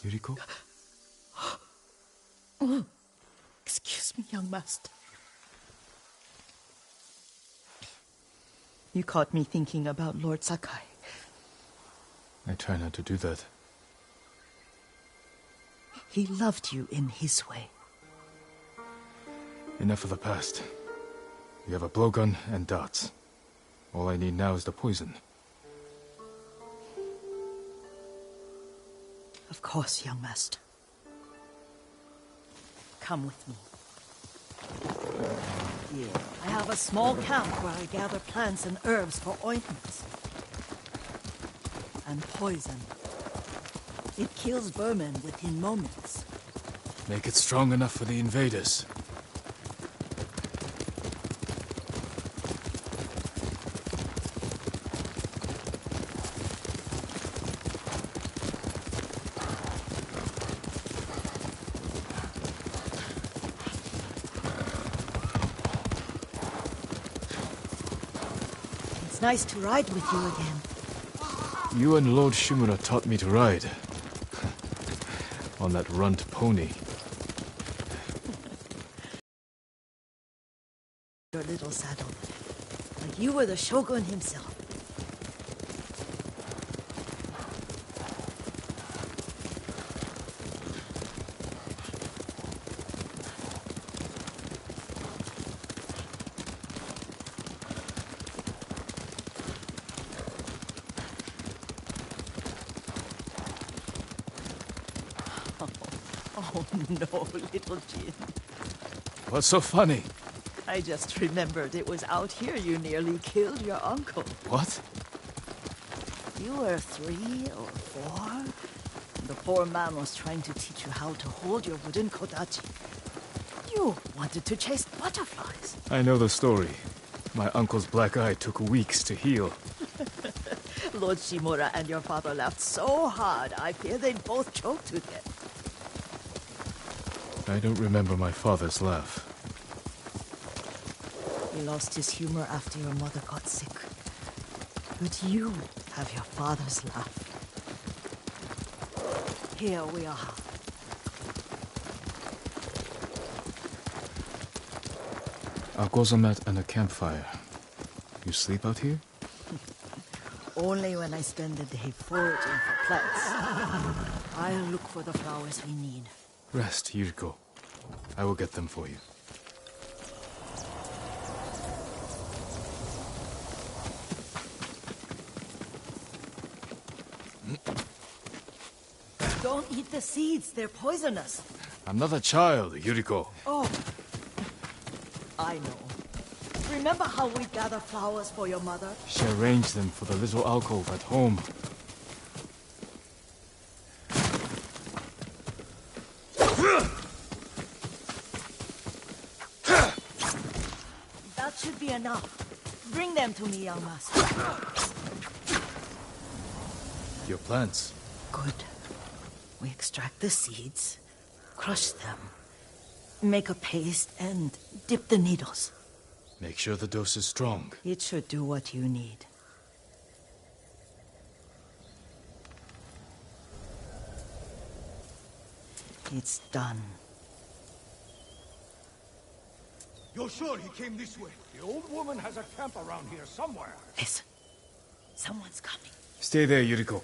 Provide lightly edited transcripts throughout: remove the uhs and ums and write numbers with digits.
Yuriko? Oh, excuse me, young master. You caught me thinking about Lord Sakai. I try not to do that. He loved you in his way. Enough of the past. We have a blowgun and darts. All I need now is the poison. Of course, young master. Come with me. Here, I have a small camp where I gather plants and herbs for ointments. And poison. It kills vermin within moments. Make it strong enough for the invaders. It's nice to ride with you again. You and Lord Shimura taught me to ride. On that runt pony. Your little saddle. Like you were the shogun himself. Oh no, little Jin. What's so funny? I just remembered it was out here you nearly killed your uncle. What? You were 3 or 4? The poor man was trying to teach you how to hold your wooden kodachi. You wanted to chase butterflies. I know the story. My uncle's black eye took weeks to heal. Lord Shimura and your father laughed so hard, I fear they'd both choke to death. I don't remember my father's laugh. He lost his humor after your mother got sick. But you have your father's laugh. Here we are. A gozamat and a campfire. You sleep out here? Only when I spend the day foraging for plants. I'll look for the flowers we need. Rest, Yuriko. I will get them for you. Don't eat the seeds, they're poisonous. I'm not a child, Yuriko. Oh, I know. Remember how we gather flowers for your mother? She arranged them for the little alcove at home. That should be enough. Bring them to me, young master. Your plants. Good. We extract the seeds, crush them, make a paste, and dip the needles. Make sure the dose is strong. It should do what you need. It's done. You're sure he came this way? The old woman has a camp around here somewhere. Listen. Someone's coming. Stay there, Yuriko.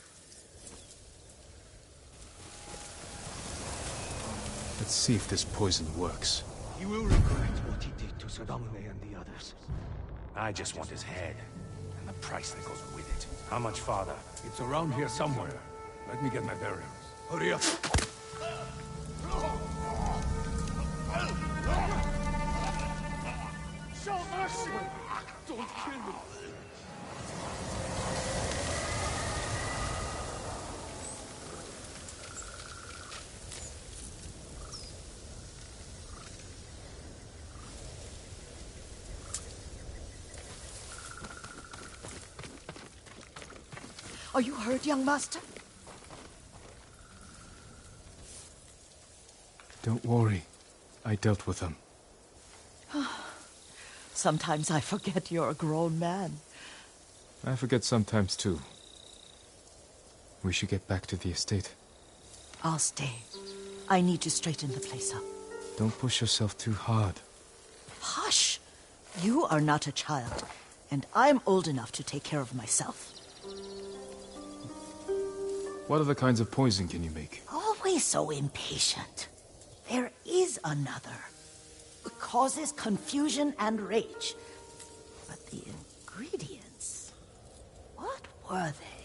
Let's see if this poison works. He will regret what he did to Sadamune and the others. I just want his head, and the price that goes with it. How much farther? It's around here somewhere. Let me get my bearings. Hurry up. Show mercy! Don't kill me! Are you hurt, young master? Don't worry. I dealt with them. Sometimes I forget you're a grown man. I forget sometimes too. We should get back to the estate. I'll stay. I need to straighten the place up. Don't push yourself too hard. Hush! You are not a child, and I'm old enough to take care of myself. What other kinds of poison can you make? Always so impatient. There is another. It causes confusion and rage. But the ingredients... what were they?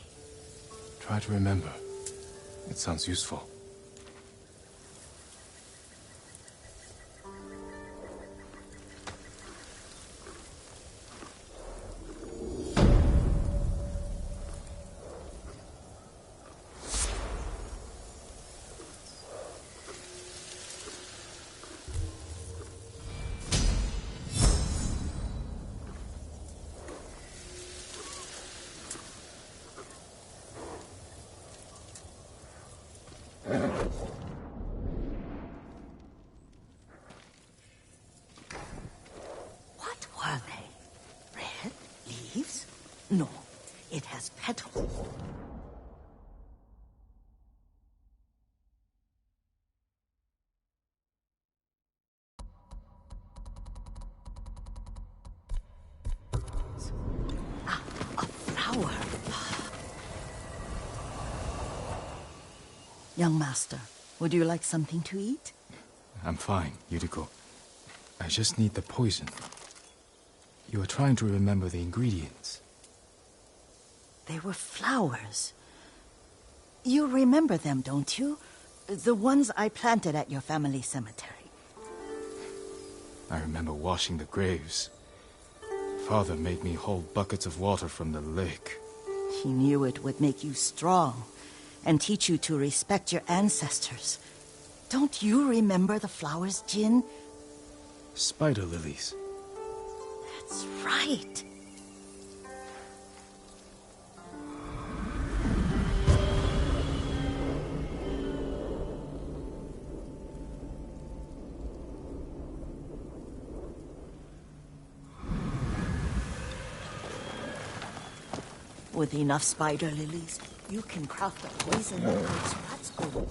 Try to remember. It sounds useful. No, it has petals. Ah, a flower. Young master, would you like something to eat? I'm fine, Yuriko. I just need the poison. You are trying to remember the ingredients. They were flowers. You remember them, don't you? The ones I planted at your family cemetery. I remember washing the graves. Father made me hold buckets of water from the lake. He knew it would make you strong and teach you to respect your ancestors. Don't you remember the flowers, Jin? Spider lilies. That's right. With enough spider lilies, you can craft a poison that makes rats go.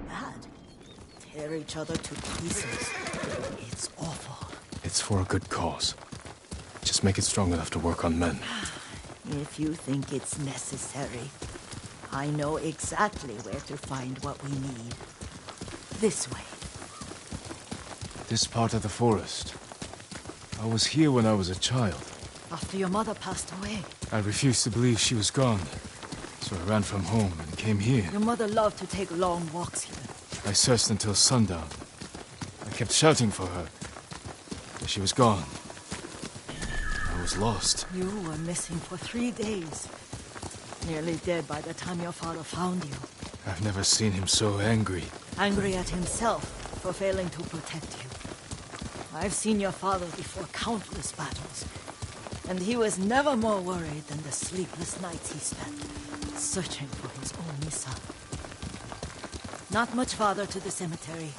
Bad. Tear each other to pieces. It's awful. It's for a good cause. Just make it strong enough to work on men. If you think it's necessary, I know exactly where to find what we need. This way. This part of the forest. I was here when I was a child. After your mother passed away. I refused to believe she was gone. So I ran from home and came here. Your mother loved to take long walks here. I searched until sundown. I kept shouting for her. But she was gone. I was lost. You were missing for 3 days. Nearly dead by the time your father found you. I've never seen him so angry. Angry at himself for failing to protect you. I've seen your father before countless battles. And he was never more worried than the sleepless nights he spent searching for his only son. Not much farther to the cemetery.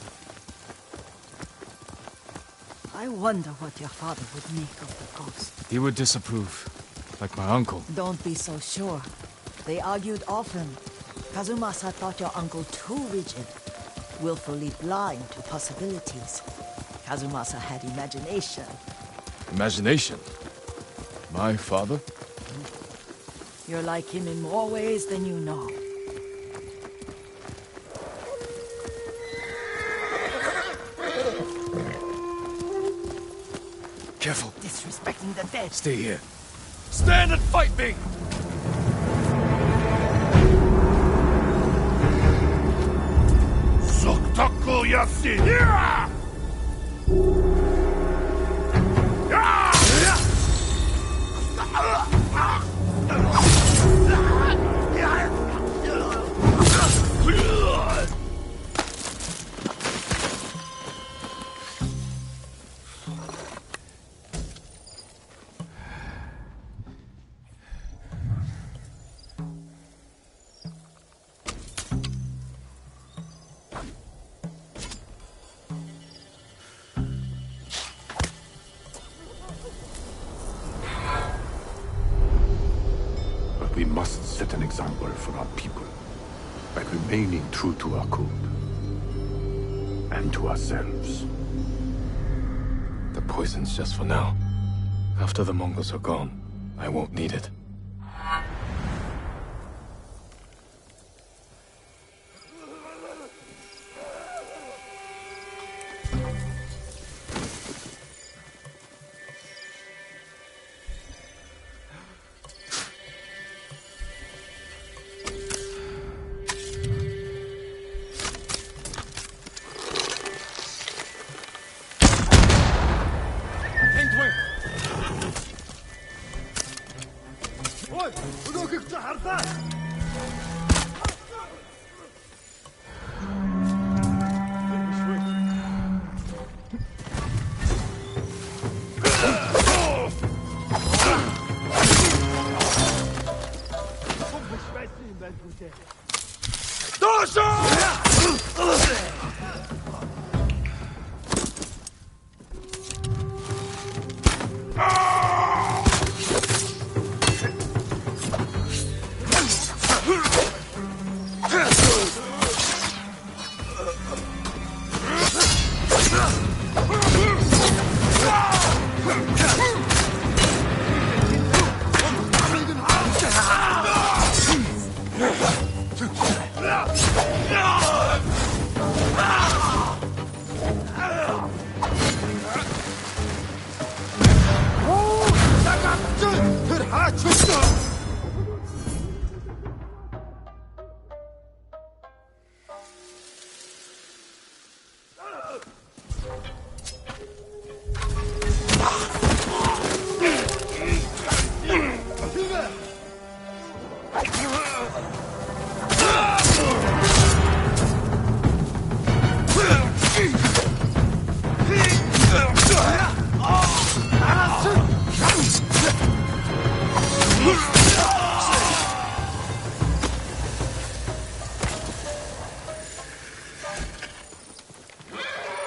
I wonder what your father would make of the ghost. He would disapprove, like my uncle. Don't be so sure. They argued often. Kazumasa thought your uncle too rigid, willfully blind to possibilities. Kazumasa had imagination. Imagination? My father? You're like him in more ways than you know. Careful. Disrespecting the dead. Stay here. Stand and fight me! Soktoku Yasi! example for our people by remaining true to our code and to ourselves. The poison's just for now. After the Mongols are gone, I won't need it.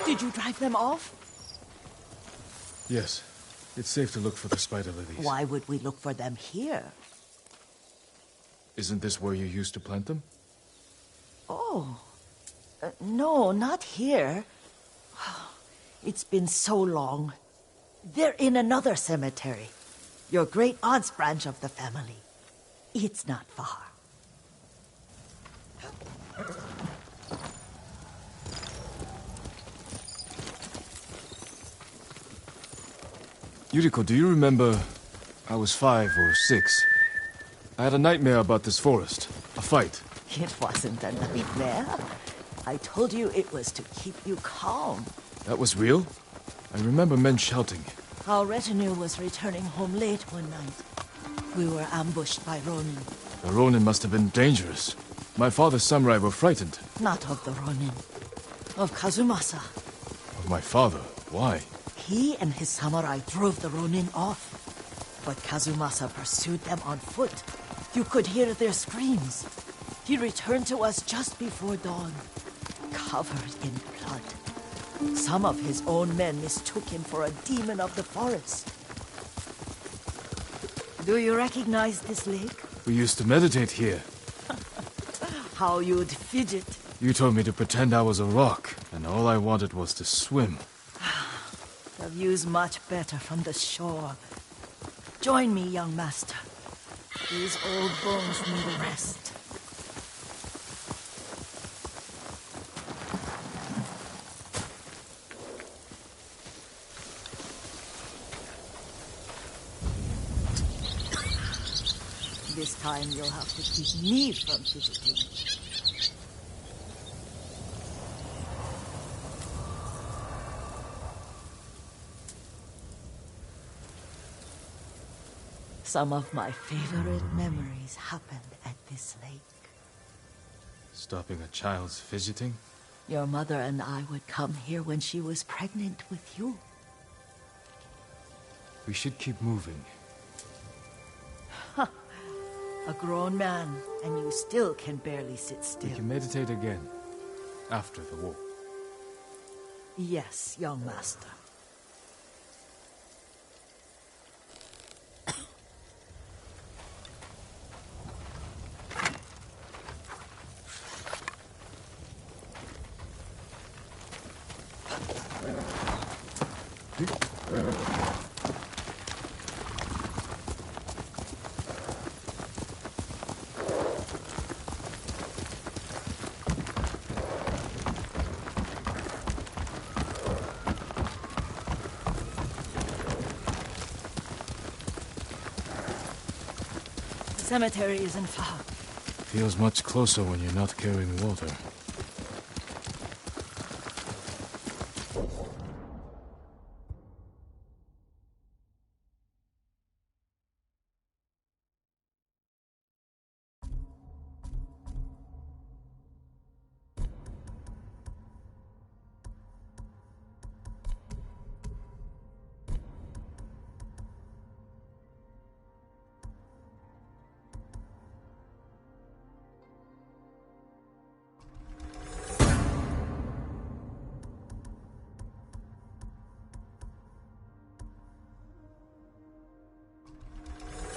Did you drive them off? Yes. It's safe to look for the spider lilies. Why would we look for them here? Isn't this where you used to plant them? Oh. No, not here. It's been so long. They're in another cemetery. Your great-aunt's branch of the family. It's not far. Yuriko, do you remember... I was 5 or 6. I had a nightmare about this forest. A fight. It wasn't a nightmare. I told you it was to keep you calm. That was real? I remember men shouting. Our retinue was returning home late one night. We were ambushed by Ronin. The Ronin must have been dangerous. My father's samurai were frightened. Not of the Ronin. Of Kazumasa. Of my father? Why? He and his samurai drove the Ronin off. But Kazumasa pursued them on foot. You could hear their screams. He returned to us just before dawn, covered in blood. Some of his own men mistook him for a demon of the forest. Do you recognize this lake? We used to meditate here. How you'd fidget. You told me to pretend I was a rock, and all I wanted was to swim. The view's much better from the shore. Join me, young master. These old bones need a rest. This time you'll have to keep me from fidgeting. Some of my favorite memories happened at this lake. Stopping a child's fidgeting? Your mother and I would come here when she was pregnant with you. We should keep moving. A grown man, and you still can barely sit still. We can meditate again. After the war. Yes, young master. cemetery isn't far. Feels much closer when you're not carrying water.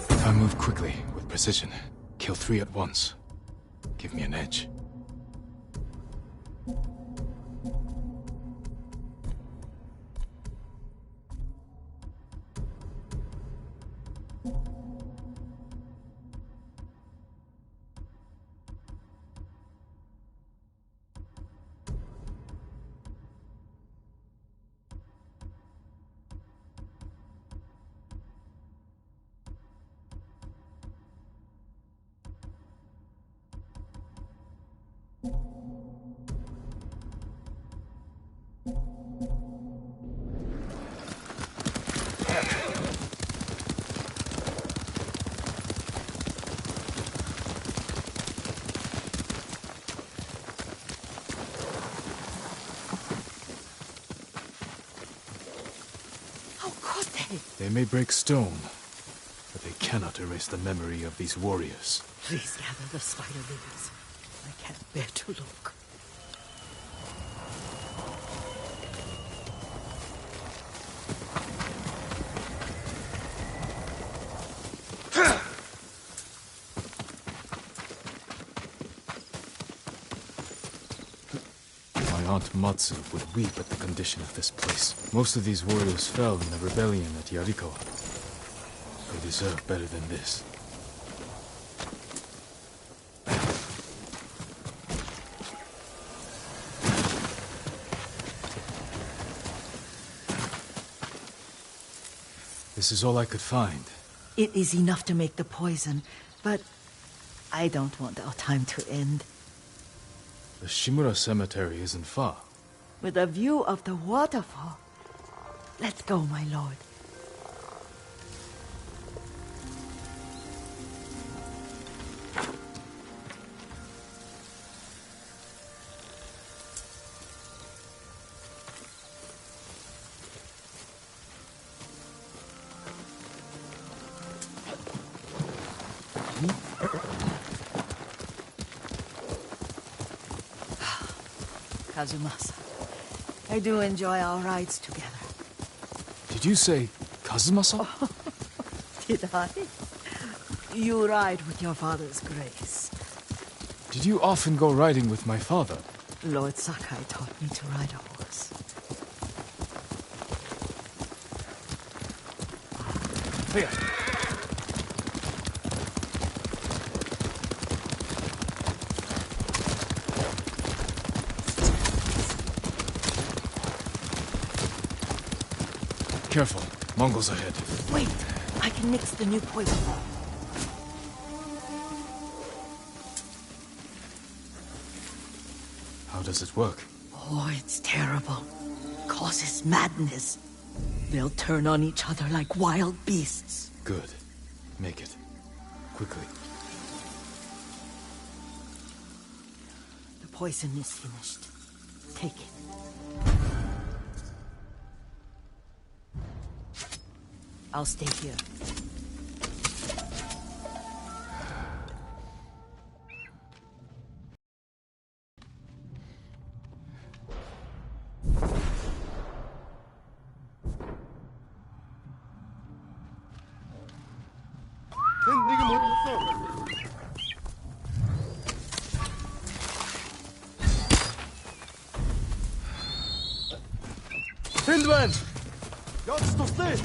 If I move quickly, with precision, kill 3 at once, give me an edge. How could they? They may break stone, but they cannot erase the memory of these warriors. Please gather the spider leaves. I can't bear to look. My Aunt Matsu would weep at the condition of this place. Most of these warriors fell in the rebellion at Yarikawa. They deserve better than this. This is all I could find. It is enough to make the poison, but I don't want our time to end. The Shimura Cemetery isn't far. With a view of the waterfall. Let's go, my lord. Kazumasa, I do enjoy our rides together. Did you say Kazumasa? Did I? You ride with your father's grace. Did you often go riding with my father? Lord Sakai taught me to ride a horse. Here. Careful. Mongols ahead. Wait, I can mix the new poison. How does it work? Oh, it's terrible. Causes madness. They'll turn on each other like wild beasts. Good. Make it. Quickly. The poison is finished. Take it. I'll stay here. Hindman! Got to stay!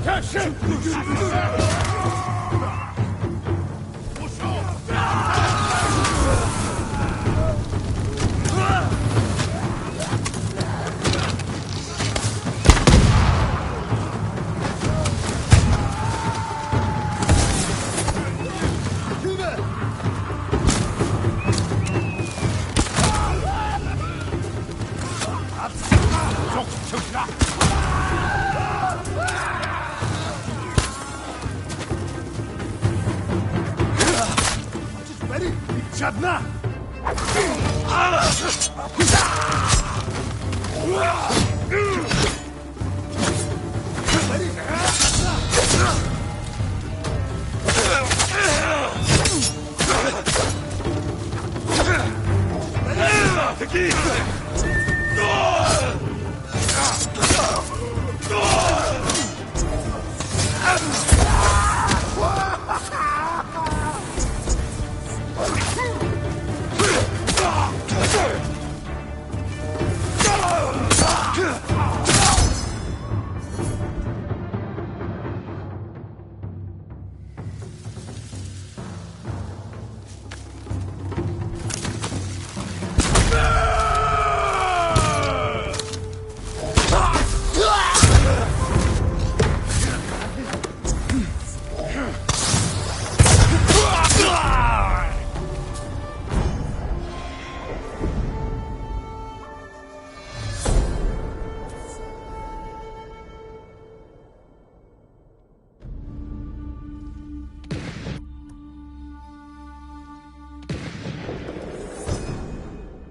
Catch him! Ready? Chadna!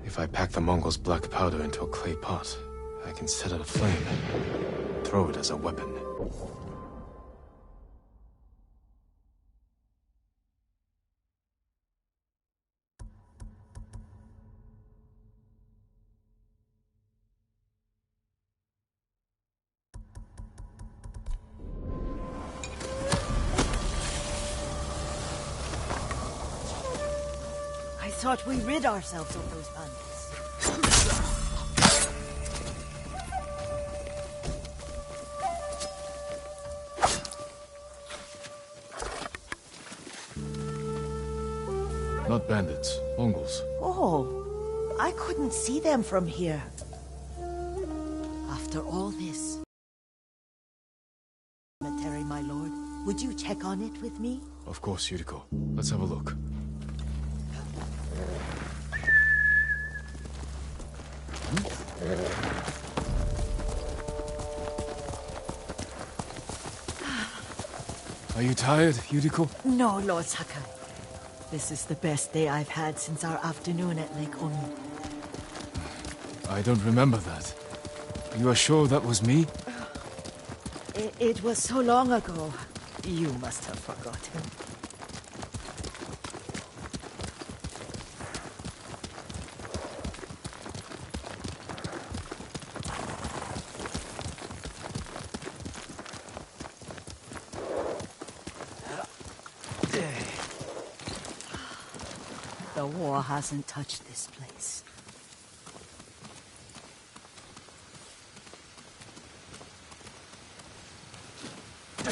If I pack the Mongols' black powder into a clay pot, I can set it aflame, throw it as a weapon. I thought we rid ourselves of those bandits. Not bandits, Mongols. Oh, I couldn't see them from here. After all this, cemetery, my lord, would you check on it with me? Of course, Yuriko. Let's have a look. Are you tired, Yuriko? No, Lord Sakai. This is the best day I've had since our afternoon at Lake Oni. I don't remember that. You are sure that was me? It was so long ago. You must have forgotten. The war hasn't touched this place. Do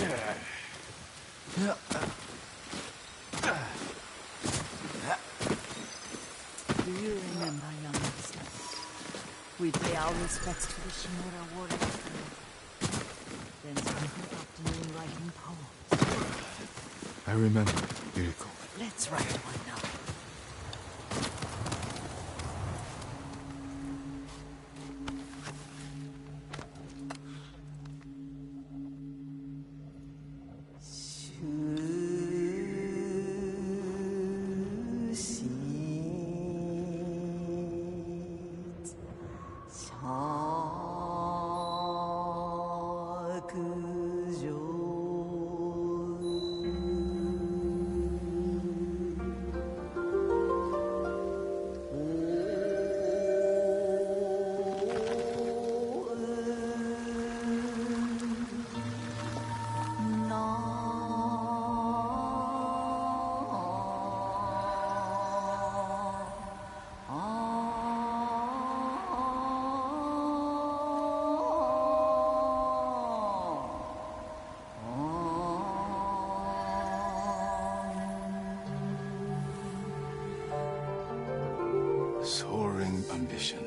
you remember, young master? We pay our respects to the Shimura warriors. Then spend the afternoon writing poems. I remember, Yuriko. Let's write one now. Soaring ambition.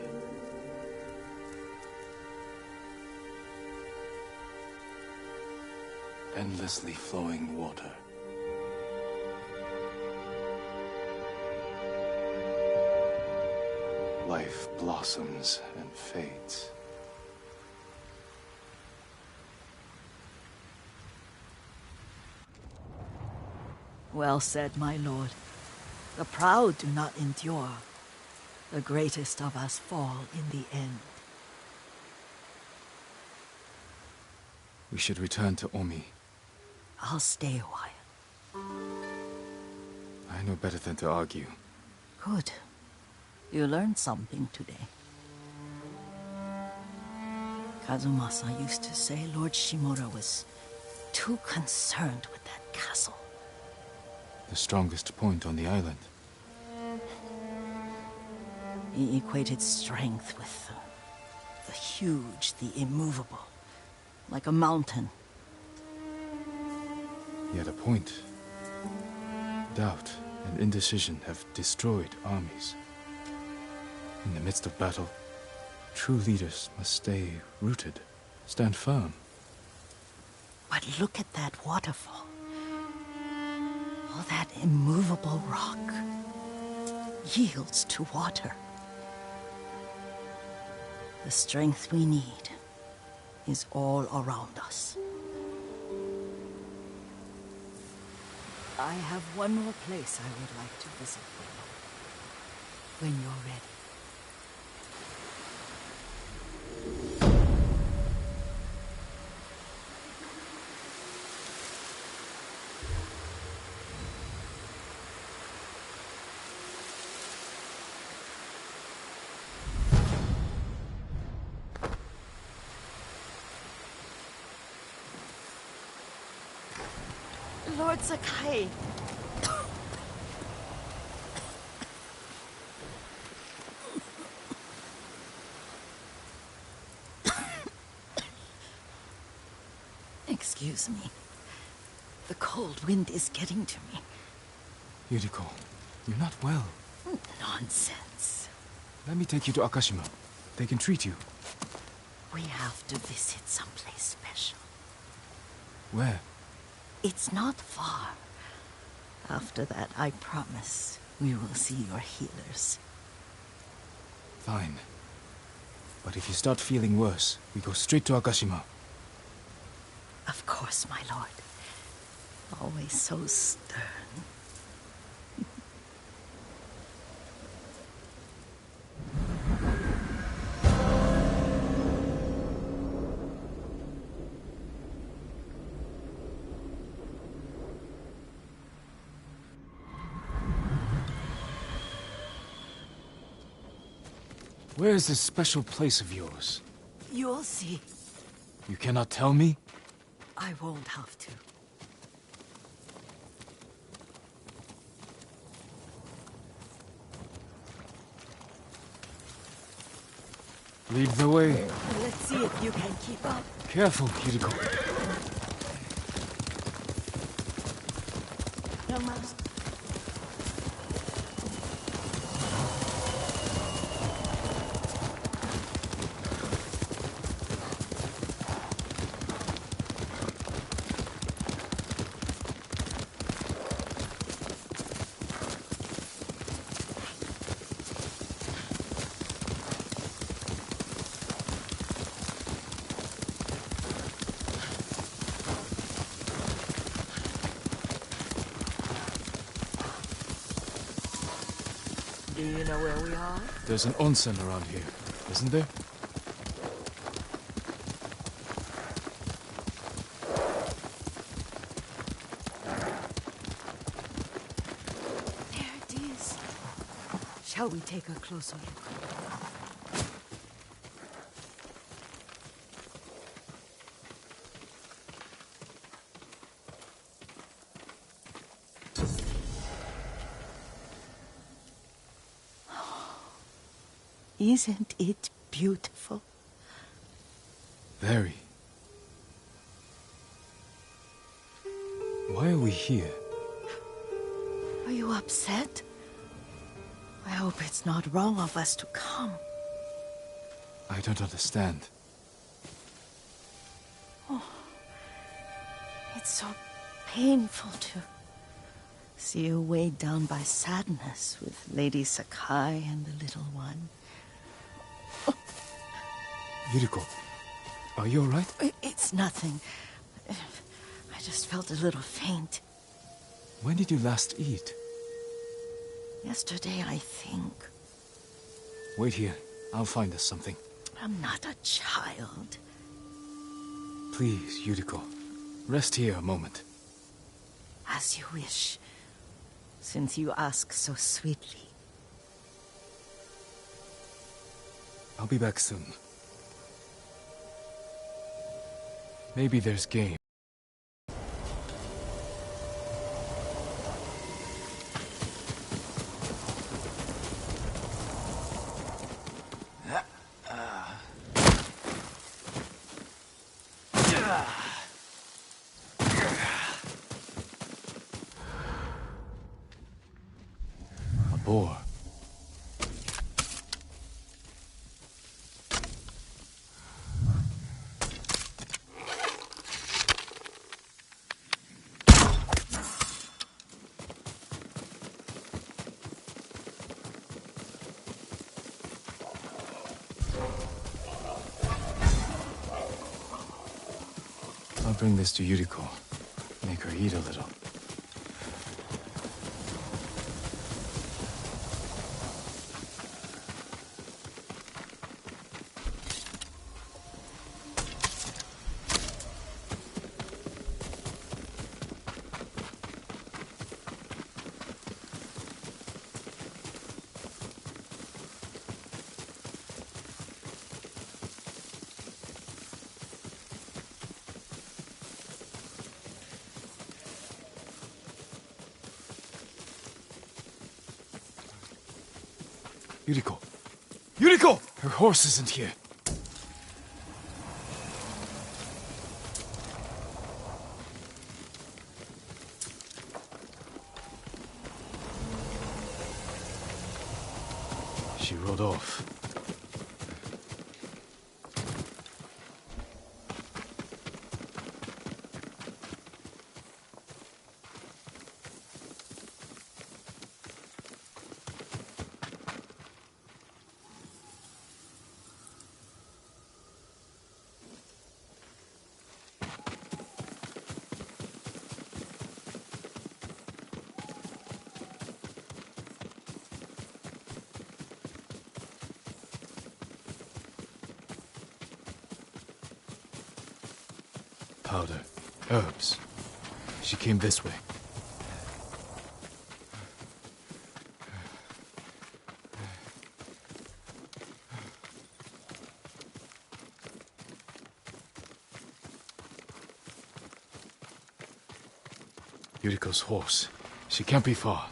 Endlessly flowing water. Life blossoms and fades. Well said, my lord. The proud do not endure. The greatest of us fall in the end. We should return to Omi. I'll stay a while. I know better than to argue. Good. You learned something today. Kazumasa used to say Lord Shimura was too concerned with that castle. The strongest point on the island. He equated strength with the huge, the immovable. Like a mountain. He had a point. Doubt and indecision have destroyed armies. In the midst of battle, true leaders must stay rooted, stand firm. But look at that waterfall. All that immovable rock yields to water. The strength we need is all around us. I have one more place I would like to visit, when you're ready. Lord Sakai. Excuse me. The cold wind is getting to me. Yuriko, you're not well. Nonsense. Let me take you to Akashima. They can treat you. We have to visit someplace special. Where? It's not far. After that, I promise we will see your healers. Fine. But if you start feeling worse, we go straight to Akashima. Of course, my lord. Always so stern. Where is this special place of yours? You'll see. You cannot tell me? I won't have to. Lead the way. Let's see if you can keep up. Careful, Yuriko. Young master. Do you know where we are? There's an onsen around here, isn't there? There it is. Shall we take a closer look? Isn't it beautiful? Very. Why are we here? Are you upset? I hope it's not wrong of us to come. I don't understand. It's so painful to see you weighed down by sadness with Lady Sakai and the little one. Yuriko, are you alright? It's nothing. I just felt a little faint. When did you last eat? Yesterday, I think. Wait here. I'll find us something. I'm not a child. Please, Yuriko. Rest here a moment. As you wish, since you ask so sweetly. I'll be back soon. Maybe there's game. A boar. I'll bring this to Yuriko. Make her eat a little. Yuriko! Yuriko! Her horse isn't here. She rode off. Powder. Herbs. She came this way. Yuriko's horse. She can't be far.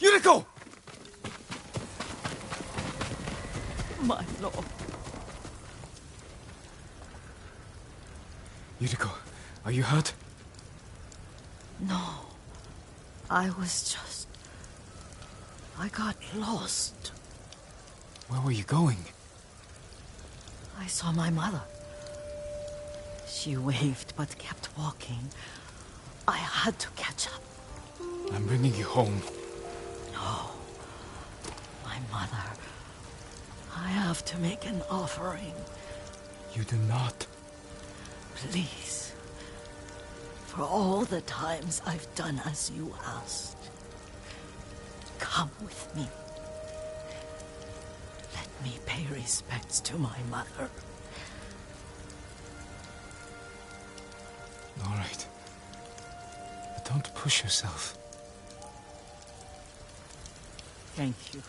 Yuriko! My lord. Yuriko, are you hurt? No. I was just... I got lost. Where were you going? I saw my mother. She waved but kept walking. I had to catch up. I'm bringing you home. No. My mother. I have to make an offering. You do not. Please. For all the times I've done as you asked. Come with me. Let me pay respects to my mother. All right. But don't push yourself. Thank you.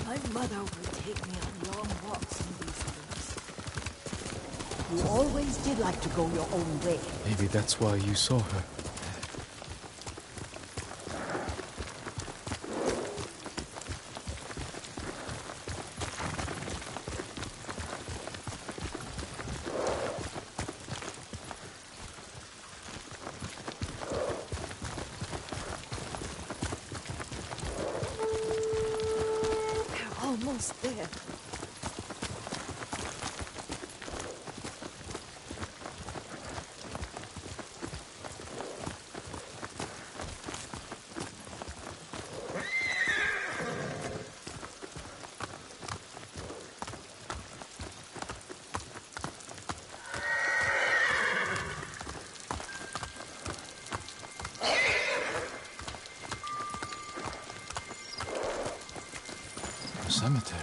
My mother will take me on long walks in these woods. You always did like to go your own way. Maybe that's why you saw her. They're almost there. Cemetery.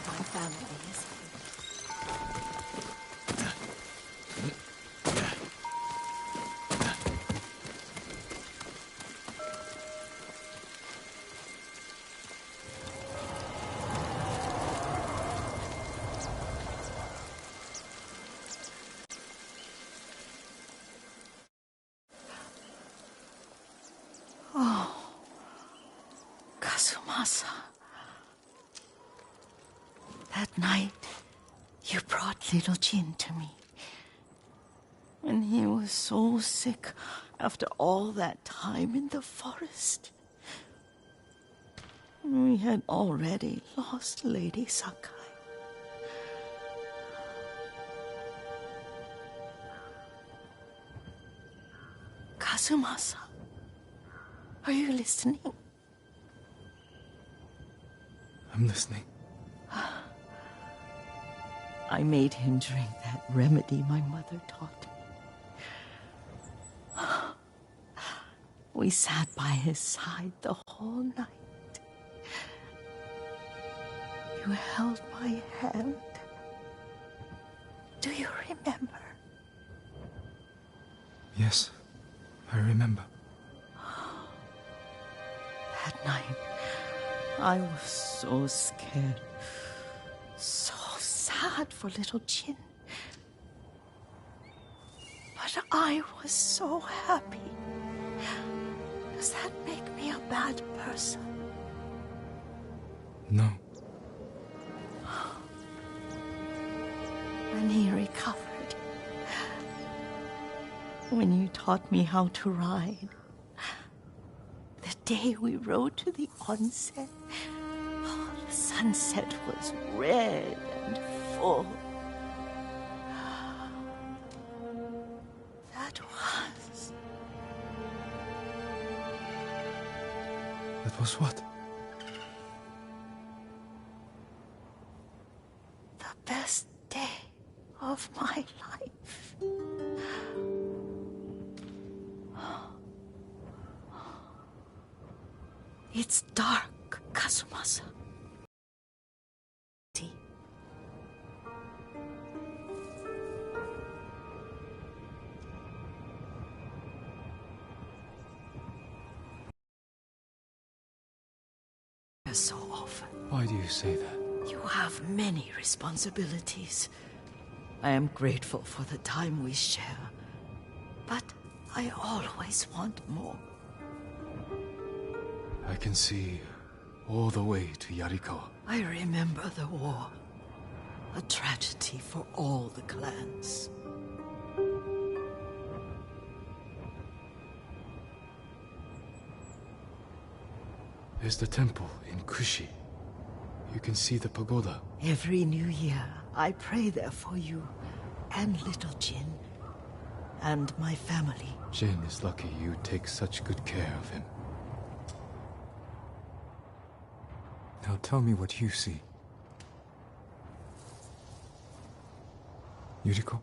My family is here. Oh, Kazumasa. That night, you brought little Jin to me. And he was so sick after all that time in the forest. We had already lost Lady Sakai. Kazumasa, are you listening? I'm listening. I made him drink that remedy my mother taught me. We sat by his side the whole night. You held my hand. Do you remember? Yes, I remember. That night, I was so scared. So sad for little Jin. But I was so happy. Does that make me a bad person? No. When he recovered, when you taught me how to ride, the day we rode to the onsen, oh, the sunset was red and full. That was... That was what? the best day of my life. It's dark, Kazumasa. See? So often. Why do you say that? You have many responsibilities. I am grateful for the time we share, but I always want more. I can see all the way to Yarikawa. I remember the war, a tragedy for all the clans. There's the temple in Kushi. You can see the pagoda. Every new year, I pray there for you and little Jin and my family. Jin is lucky you take such good care of him. Now tell me what you see. Yuriko?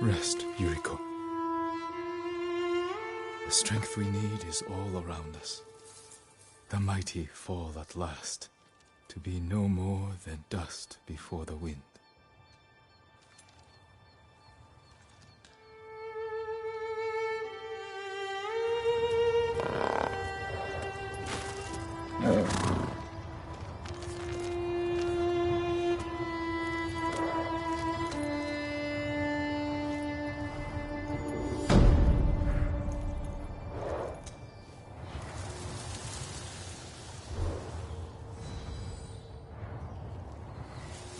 Rest, Yuriko. The strength we need is all around us. The mighty fall at last, to be no more than dust before the wind.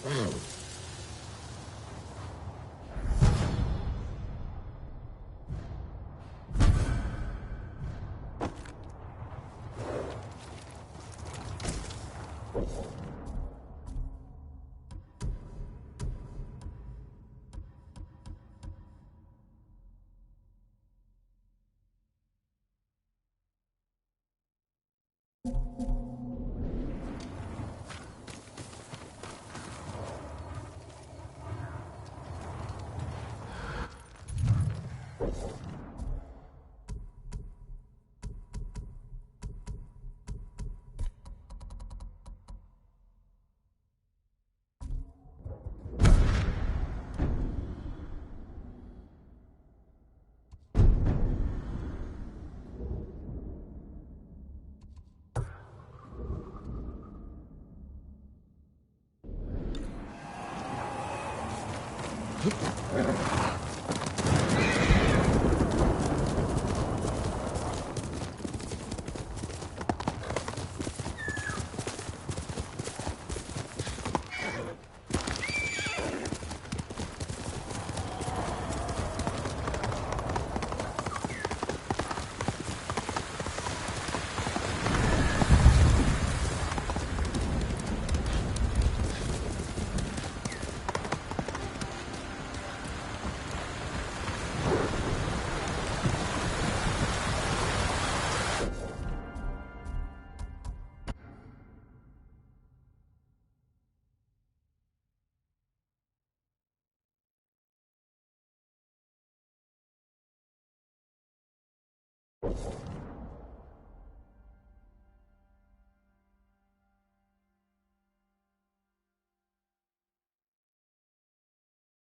You